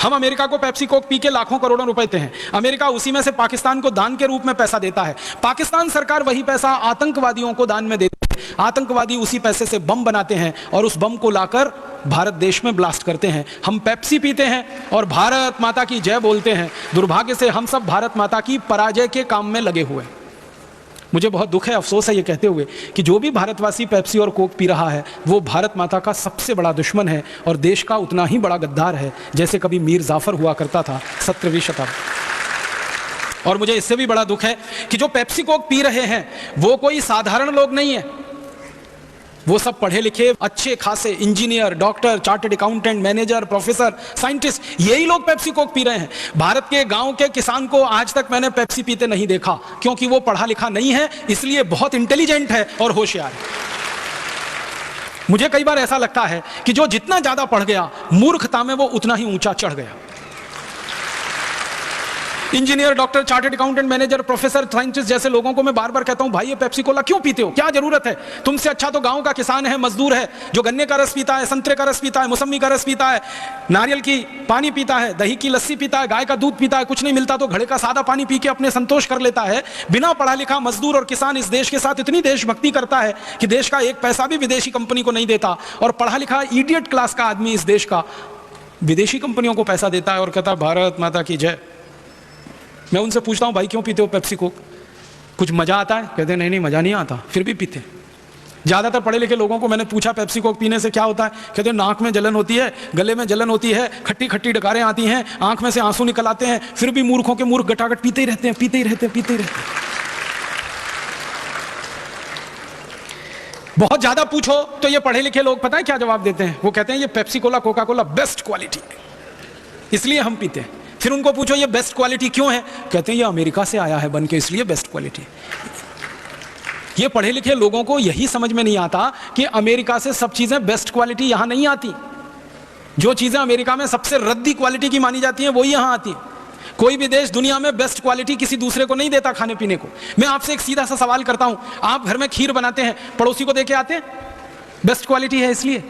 हम अमेरिका को Pepsi Coke P के लाखों करोड़ों रुपए देते हैं, अमेरिका उसी में से पाकिस्तान को दान के रूप में पैसा देता है, पाकिस्तान सरकार वही पैसा आतंकवादियों को दान में देती है, आतंकवादी उसी पैसे से बम बनाते हैं और उस बम को लाकर भारत देश में ब्लास्ट करते हैं। हम पेप्सी पीते हैं और भारत माता की जय बोलते हैं। दुर्भाग्य से हम सब भारत माता की पराजय के काम में लगे हुए हैं। मुझे बहुत दुख है, अफसोस है ये कहते हुए कि जो भी भारतवासी पेप्सी और कोक पी रहा है वो भारत माता का सबसे बड़ा दुश्मन है और देश का उतना ही बड़ा गद्दार है जैसे कभी मीर जाफर हुआ करता था 17वीं शताब्दी। और मुझे इससे भी बड़ा दुख है कि जो पेप्सी कोक पी रहे हैं वो कोई साधारण लोग नहीं है, वो सब पढ़े लिखे अच्छे खासे engineer, doctor, chartered accountant, manager, professor, scientist, यही लोग पेप्सी कोक पी रहे हैं। भारत के गांव के किसान को आज तक मैंने पेप्सी पीते नहीं देखा, क्योंकि वो पढ़ा लिखा नहीं है, इसलिए बहुत इंटेलिजेंट है और होशियार है। मुझे कई बार ऐसा लगता है कि जो जितना ज्यादा पढ़ गया मूर्खता में वो उतना ही ऊंचा चढ़ गया। Engineer, doctor, chartered accountant, manager, professor, scientist जैसे लोगों को मैं बार बार कहता हूं भाई ये पेप्सी कोला क्यों पीते हो, क्या जरूरत है? तुमसे अच्छा तो गांव का किसान है, मजदूर है, जो गन्ने का रस पीता है, संतरे का रस पीता है, मौसमी का रस पीता है, नारियल की पानी पीता है, दही की लस्सी पीता है, गाय का दूध पीता है, कुछ नहीं मिलता तो घड़े का सादा पानी पी के अपने संतोष कर लेता है। बिना पढ़ा लिखा मजदूर और किसान इस देश के साथ इतनी देशभक्ति करता है कि देश का एक पैसा भी विदेशी कंपनी को नहीं देता, और पढ़ा लिखा इडियट क्लास का आदमी इस देश का विदेशी कंपनियों को पैसा देता है और कहता है भारत माता की जय। मैं उनसे पूछता हूं भाई क्यों पीते हो पेप्सी कोक, कुछ मजा आता है? कहते हैं नहीं मजा नहीं आता, फिर भी पीते। ज्यादातर पढ़े लिखे लोगों को मैंने पूछा पेप्सी कोक पीने से क्या होता है, कहते हैं नाक में जलन होती है, गले में जलन होती है, खट्टी खट्टी डकारें आती हैं, आंख में से आंसू निकल आते हैं, फिर भी मूर्खों के मूर्ख गटागट पीते ही रहते हैं, पीते ही रहते हैं, पीते ही रहते हैं। बहुत ज्यादा पूछो तो ये पढ़े लिखे लोग पता है क्या जवाब देते हैं? वो कहते हैं ये Pepsi Cola, Coca Cola best quality है, इसलिए हम पीते हैं। फिर उनको पूछो ये बेस्ट क्वालिटी क्यों है? कहते हैं ये अमेरिका से आया है बन के, इसलिए बेस्ट क्वालिटी। ये पढ़े लिखे लोगों को यही समझ में नहीं आता कि अमेरिका से सब चीजें बेस्ट क्वालिटी यहां नहीं आती। जो चीजें अमेरिका में सबसे रद्दी क्वालिटी की मानी जाती हैं वही यहां आती है। कोई भी देश दुनिया में बेस्ट क्वालिटी किसी दूसरे को नहीं देता खाने पीने को। मैं आपसे एक सीधा सा सवाल करता हूं, आप घर में खीर बनाते हैं, पड़ोसी को देके आते हैं? बेस्ट क्वालिटी है इसलिए।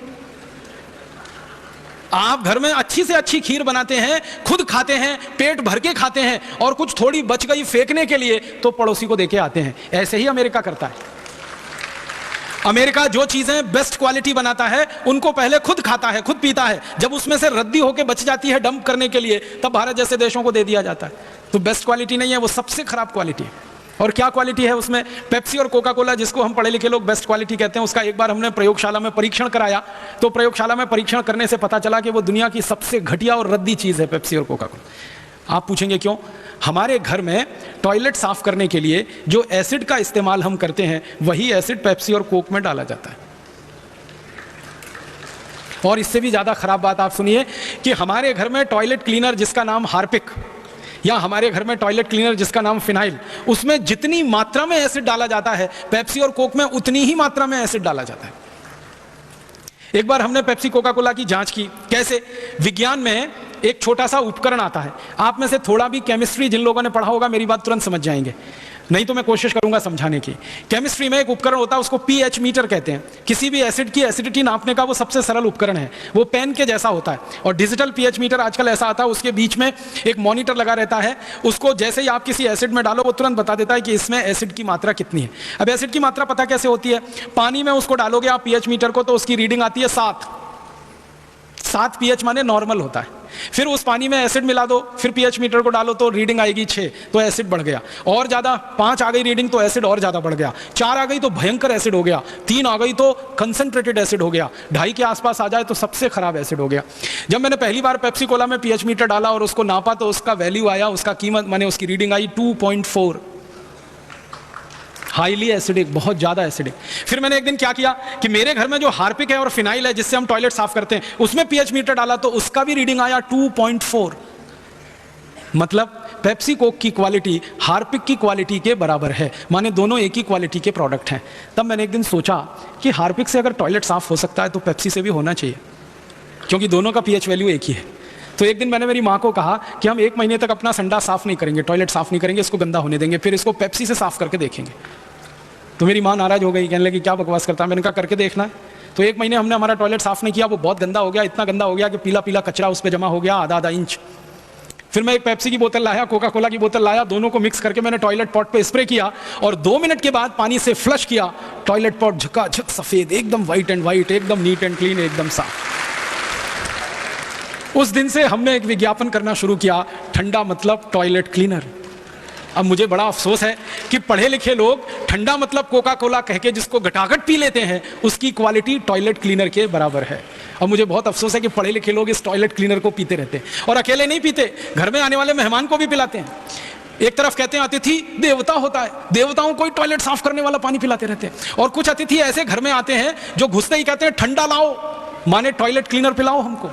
आप घर में अच्छी से अच्छी खीर बनाते हैं, खुद खाते हैं, पेट भर के खाते हैं, और कुछ थोड़ी बच गई फेंकने के लिए तो पड़ोसी को देके आते हैं। ऐसे ही अमेरिका करता है। अमेरिका जो चीजें बेस्ट क्वालिटी बनाता है उनको पहले खुद खाता है, खुद पीता है, जब उसमें से रद्दी होकर बच जाती है डंप करने के लिए तब भारत जैसे देशों को दे दिया जाता है। तो बेस्ट क्वालिटी नहीं है, वो सबसे खराब क्वालिटी है। और क्या क्वालिटी है उसमें? पेप्सी और कोका कोला, जिसको हम पढ़े लिखे लोग बेस्ट क्वालिटी कहते हैं, उसका एक बार हमने प्रयोगशाला में परीक्षण कराया तो प्रयोगशाला में परीक्षण करने से पता चला कि वो दुनिया की सबसे घटिया और रद्दी चीज है पेप्सी और कोका कोला। आप पूछेंगे क्यों? हमारे घर में टॉयलेट साफ करने के लिए जो एसिड का इस्तेमाल हम करते हैं वही एसिड पेप्सी और कोक में डाला जाता है। और इससे भी ज्यादा खराब बात आप सुनिए कि हमारे घर में टॉयलेट क्लीनर जिसका नाम हार्पिक, या हमारे घर में टॉयलेट क्लीनर जिसका नाम फिनाइल, उसमें जितनी मात्रा में एसिड डाला जाता है पेप्सी और कोक में उतनी ही मात्रा में एसिड डाला जाता है। एक बार हमने पेप्सी कोका कोला की जांच की। कैसे? विज्ञान में एक छोटा सा उपकरण आता है, आप में से थोड़ा भी केमिस्ट्री जिन लोगों ने पढ़ा होगा मेरी बात तुरंत समझ जाएंगे, नहीं तो मैं कोशिश करूंगा समझाने की। केमिस्ट्री में एक उपकरण होता है, उसको पीएच मीटर कहते हैं। किसी भी एसिड की एसिडिटी नापने का वो सबसे सरल उपकरण है, वो पेन के जैसा होता है। और डिजिटल पीएच मीटर आजकल ऐसा आता है, उसके बीच में एक मॉनिटर लगा रहता है, उसको जैसे ही आप किसी एसिड में डालो वो तुरंत बता देता है कि इसमें एसिड की मात्रा कितनी है। अब एसिड की मात्रा पता कैसे होती है? पानी में उसको डालोगे आप पीएच मीटर को तो उसकी रीडिंग आती है 7 पीएच माने नॉर्मल होता है। फिर उस पानी में एसिड मिला दो, फिर पीएच मीटर को डालो तो रीडिंग आएगी 6, तो एसिड बढ़ गया। और ज्यादा 5 आ गई रीडिंग तो एसिड और ज्यादा बढ़ गया। 4 आ गई तो भयंकर एसिड हो गया। 3 आ गई तो कंसंट्रेटेड एसिड हो गया। 2.5 के आसपास आ जाए तो सबसे खराब एसिड हो गया। जब मैंने पहली बार पेप्सी कोला में पीएच मीटर डाला और उसको नापा तो उसका वैल्यू आया, उसका कीमत माने उसकी रीडिंग आई 2.4, हाईली एसिडिक, बहुत ज्यादा एसिडिक। फिर मैंने एक दिन क्या किया कि मेरे घर में जो हार्पिक है और फिनाइल है जिससे हम टॉयलेट साफ करते हैं उसमें पीएच मीटर डाला तो उसका भी रीडिंग आया 2.4। मतलब पेप्सी कोक की क्वालिटी हार्पिक की क्वालिटी के बराबर है, माने दोनों एक ही क्वालिटी के प्रोडक्ट हैं। तब मैंने एक दिन सोचा कि हार्पिक से अगर टॉयलेट साफ हो सकता है तो पेप्सी से भी होना चाहिए, क्योंकि दोनों का पीएच वैल्यू एक ही है। तो एक दिन मैंने मेरी माँ को कहा कि हम 1 महीने तक अपना संडा साफ नहीं करेंगे, टॉयलेट साफ नहीं करेंगे, इसको गंदा होने देंगे, फिर इसको पेप्सी से साफ करके देखेंगे। तो मेरी माँ नाराज हो गई, कहने लगी क्या बकवास करता है। मैंने कहा करके देखना है। तो 1 महीने हमने हमारा टॉयलेट साफ नहीं किया, वो बहुत गंदा हो गया, इतना गंदा हो गया कि पीला पीला कचरा उस पर जमा हो गया आधा इंच। फिर मैं एक पेप्सी की बोतल लाया, कोका कोला की बोतल लाया, दोनों को मिक्स करके मैंने टॉयलेट पॉट पे स्प्रे किया और 2 मिनट के बाद पानी से फ्लश किया। टॉयलेट पॉट झकाझक सफेद, एकदम व्हाइट एंड व्हाइट, एकदम नीट एंड क्लीन, एकदम साफ। उस दिन से हमने एक विज्ञापन करना शुरू किया, ठंडा मतलब टॉयलेट क्लीनर। अब मुझे बड़ा अफसोस है कि पढ़े लिखे लोग ठंडा मतलब कोका कोला कह के जिसको घटाघट पी लेते हैं, उसकी क्वालिटी टॉयलेट क्लीनर के बराबर है। अब मुझे बहुत अफसोस है कि पढ़े लिखे लोग इस टॉयलेट क्लीनर को पीते रहते हैं, और अकेले नहीं पीते, घर में आने वाले मेहमान को भी पिलाते हैं। एक तरफ कहते हैं अतिथि देवता होता है, देवताओं को ही टॉयलेट साफ करने वाला पानी पिलाते रहते हैं, और कुछ अतिथि ऐसे घर में आते हैं जो घुसते ही कहते हैं ठंडा लाओ, माने टॉयलेट क्लीनर पिलाओ हमको।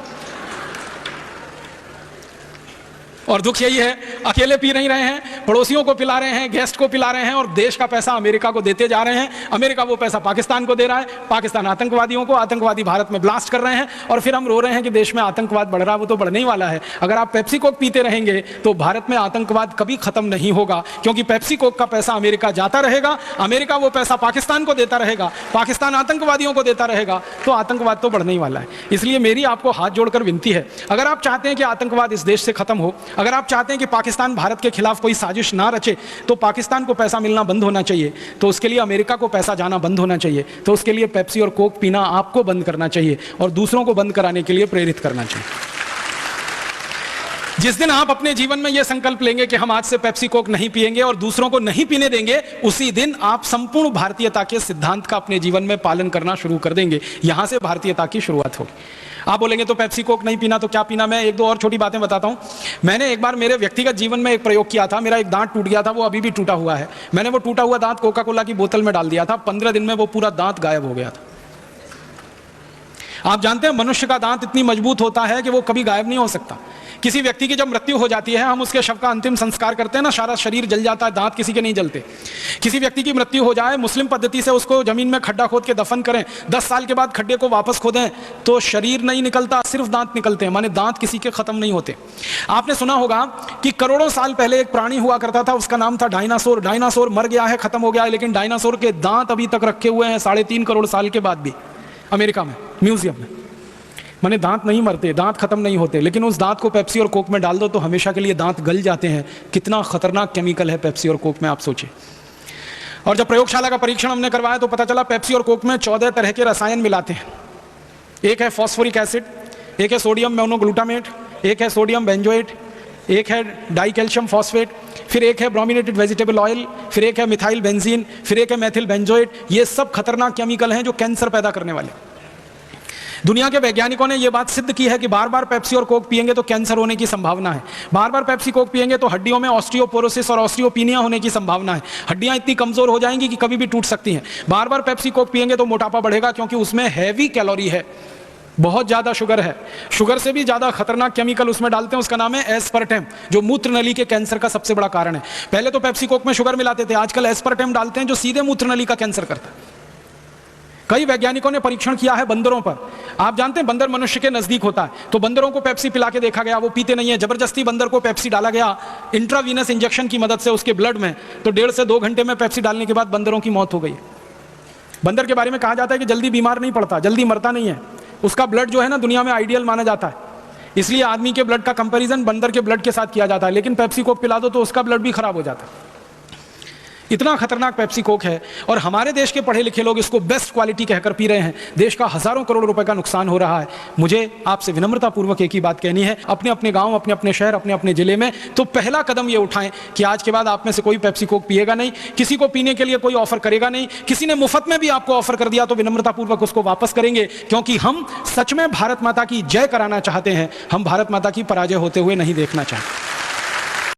और दुख यही है, अकेले पी नहीं रहे हैं, पड़ोसियों को पिला रहे हैं, गेस्ट को पिला रहे हैं, और देश का पैसा अमेरिका को देते जा रहे हैं। अमेरिका वो पैसा पाकिस्तान को दे रहा है, पाकिस्तान आतंकवादियों को, आतंकवादी भारत में ब्लास्ट कर रहे हैं, और फिर हम रो रहे हैं कि देश में आतंकवाद बढ़ रहा है। वो तो बढ़ने ही वाला है। अगर आप पेप्सी कोक पीते रहेंगे तो भारत में आतंकवाद कभी खत्म नहीं होगा, क्योंकि पेप्सी कोक का पैसा अमेरिका जाता रहेगा, अमेरिका वो पैसा पाकिस्तान को देता रहेगा, पाकिस्तान आतंकवादियों को देता रहेगा, तो आतंकवाद तो बढ़ने ही वाला है। इसलिए मेरी आपको हाथ जोड़कर विनती है, अगर आप चाहते हैं कि आतंकवाद इस देश से खत्म हो, अगर आप चाहते हैं कि पाकिस्तान भारत के खिलाफ कोई साजिश ना रचे, तो पाकिस्तान को पैसा मिलना बंद होना चाहिए, तो उसके लिए अमेरिका को पैसा जाना बंद होना चाहिए, तो उसके लिए पेप्सी और कोक पीना आपको बंद करना चाहिए और दूसरों को बंद कराने के लिए प्रेरित करना चाहिए। जिस दिन आप अपने जीवन में यह संकल्प लेंगे कि हम आज से पेप्सी कोक नहीं पिएंगे और दूसरों को नहीं पीने देंगे, उसी दिन आप संपूर्ण भारतीयता के सिद्धांत का अपने जीवन में पालन करना शुरू कर देंगे। यहां से भारतीयता की शुरुआत होगी। आप बोलेंगे तो पेप्सी कोक नहीं पीना तो क्या पीना? मैं 1-2 और छोटी बातें बताता हूं। मैंने एक बार मेरे व्यक्तिगत जीवन में एक प्रयोग किया था। मेरा एक दांत टूट गया था, वो अभी भी टूटा हुआ है। मैंने वो टूटा हुआ दांत कोका कोला की बोतल में डाल दिया था, 15 दिन में वो पूरा दांत गायब हो गया था। आप जानते हैं मनुष्य का दांत इतनी मजबूत होता है कि वो कभी गायब नहीं हो सकता। किसी व्यक्ति की जब मृत्यु हो जाती है, हम उसके शव का अंतिम संस्कार करते हैं ना, सारा शरीर जल जाता है, दांत किसी के नहीं जलते। किसी व्यक्ति की मृत्यु हो जाए, मुस्लिम पद्धति से उसको जमीन में खड्डा खोद के दफन करें, 10 साल के बाद खड्डे को वापस खोदें तो शरीर नहीं निकलता, सिर्फ दांत निकलते हैं, माने दांत किसी के खत्म नहीं होते। आपने सुना होगा कि करोड़ों साल पहले एक प्राणी हुआ करता था, उसका नाम था डायनासोर। डायनासोर मर गया है, खत्म हो गया है, लेकिन डायनासोर के दांत अभी तक रखे हुए हैं 3.5 करोड़ साल के बाद भी अमेरिका में, म्यूजियम में। माने दांत नहीं मरते, दांत खत्म नहीं होते, लेकिन उस दांत को पेप्सी और कोक में डाल दो तो हमेशा के लिए दांत गल जाते हैं। कितना खतरनाक केमिकल है पेप्सी और कोक में, आप सोचिए। और जब प्रयोगशाला का परीक्षण हमने करवाया तो पता चला पेप्सी और कोक में 14 तरह के रसायन मिलाते हैं। एक है फॉस्फोरिक एसिड, एक है सोडियम मोनोग्लूटामेट, एक है सोडियम बेंजोएट, एक है डाइकैल्शियम फॉस्फेट, फिर एक है ब्रोमिनेटेड वेजिटेबल ऑयल, फिर एक है मिथाइल बेंजीन, फिर एक है मेथिल बेंजोएट। ये सब खतरनाक केमिकल हैं जो कैंसर पैदा करने वाले। दुनिया के वैज्ञानिकों ने यह बात सिद्ध की है कि बार बार पेप्सी और कोक पिएंगे तो कैंसर होने की संभावना है। बार बार पेप्सी कोक पिएंगे तो हड्डियों में ऑस्टियोपोरोसिस और ऑस्टियोपिनिया होने की संभावना है। हड्डियां इतनी कमजोर हो जाएंगी कि कभी भी टूट सकती हैं। बार बार पेप्सी कोक पिएंगे तो मोटापा बढ़ेगा, क्योंकि उसमें हैवी कैलोरी है, बहुत ज्यादा शुगर है। शुगर से भी ज्यादा खतरनाक केमिकल उसमें डालते हैं, उसका नाम है एस्पर्टेम, जो मूत्र नली के कैंसर का सबसे बड़ा कारण है। पहले तो पेप्सी कोक में शुगर मिलाते थे, आजकल एस्पर्टेम डालते हैं जो सीधे मूत्र नली का कैंसर करता है। कई वैज्ञानिकों ने परीक्षण किया है बंदरों पर। आप जानते हैं बंदर मनुष्य के नजदीक होता है, तो बंदरों को पेप्सी पिला के देखा गया, वो पीते नहीं है। जबरदस्ती बंदर को पेप्सी डाला गया इंट्रावीनस इंजेक्शन की मदद से उसके ब्लड में, तो 1.5 से 2 घंटे में पेप्सी डालने के बाद बंदरों की मौत हो गई। बंदर के बारे में कहा जाता है कि जल्दी बीमार नहीं पड़ता, जल्दी मरता नहीं है, उसका ब्लड जो है ना दुनिया में आइडियल माना जाता है। इसलिए आदमी के ब्लड का कंपैरिजन बंदर के ब्लड के साथ किया जाता है, लेकिन पेप्सी कोक पिला दो तो उसका ब्लड भी खराब हो जाता है। इतना खतरनाक पेप्सी कोक है, और हमारे देश के पढ़े लिखे लोग इसको बेस्ट क्वालिटी कहकर पी रहे हैं। देश का हजारों करोड़ रुपए का नुकसान हो रहा है। मुझे आपसे विनम्रता पूर्वक एक ही बात कहनी है, अपने अपने गांव, अपने अपने शहर, अपने अपने जिले में तो पहला कदम ये उठाएं कि आज के बाद आप में से कोई पेप्सी कोक पिएगा नहीं, किसी को पीने के लिए कोई ऑफर करेगा नहीं। किसी ने मुफ्त में भी आपको ऑफर कर दिया तो विनम्रता पूर्वक उसको वापस करेंगे, क्योंकि हम सच में भारत माता की जय कराना चाहते हैं। हम भारत माता की पराजय होते हुए नहीं देखना चाहते।